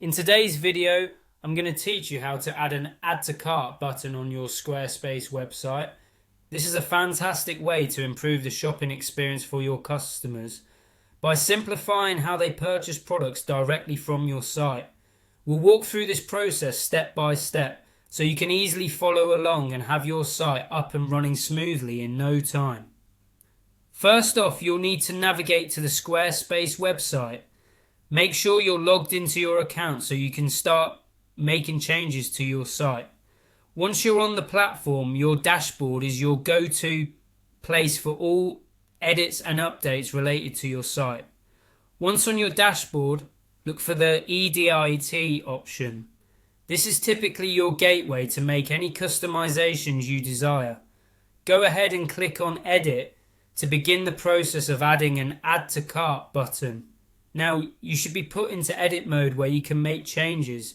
In today's video, I'm going to teach you how to add an Add to Cart button on your Squarespace website. This is a fantastic way to improve the shopping experience for your customers by simplifying how they purchase products directly from your site. We'll walk through this process step by step so you can easily follow along and have your site up and running smoothly in no time. First off, you'll need to navigate to the Squarespace website. Make sure you're logged into your account so you can start making changes to your site. Once you're on the platform, your dashboard is your go-to place for all edits and updates related to your site. Once on your dashboard, look for the EDIT option. This is typically your gateway to make any customizations you desire. Go ahead and click on Edit to begin the process of adding an Add to Cart button. Now, you should be put into edit mode where you can make changes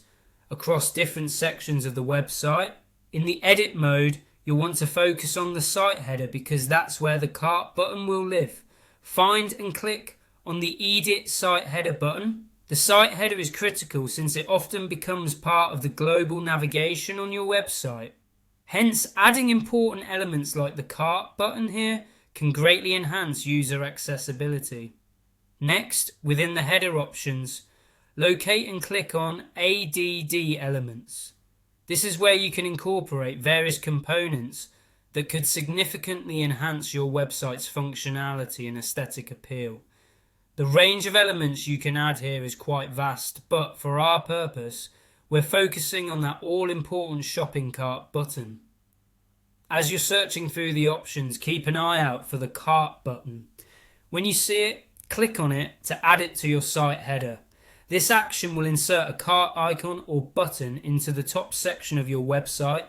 across different sections of the website. In the edit mode, you'll want to focus on the site header because that's where the cart button will live. Find and click on the Edit Site Header button. The site header is critical since it often becomes part of the global navigation on your website. Hence, adding important elements like the cart button here can greatly enhance user accessibility. Next, within the header options, locate and click on ADD elements. This is where you can incorporate various components that could significantly enhance your website's functionality and aesthetic appeal. The range of elements you can add here is quite vast, but for our purpose, we're focusing on that all-important shopping cart button. As you're searching through the options, keep an eye out for the cart button. When you see it, click on it to add it to your site header. This action will insert a cart icon or button into the top section of your website,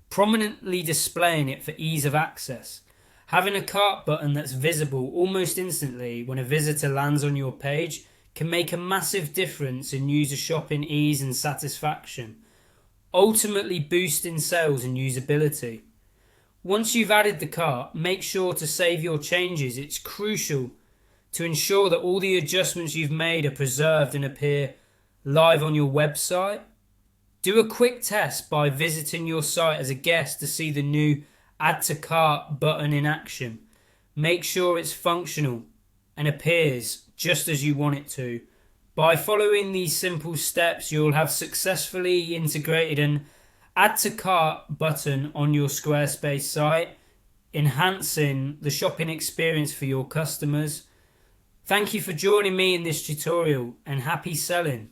prominently displaying it for ease of access. Having a cart button that's visible almost instantly when a visitor lands on your page can make a massive difference in user shopping ease and satisfaction, ultimately boosting sales and usability. Once you've added the cart, make sure to save your changes. It's crucial to ensure that all the adjustments you've made are preserved and appear live on your website. Do a quick test by visiting your site as a guest to see the new Add to Cart button in action. Make sure it's functional and appears just as you want it to. By following these simple steps, you'll have successfully integrated an Add to Cart button on your Squarespace site, enhancing the shopping experience for your customers. Thank you for joining me in this tutorial and happy selling.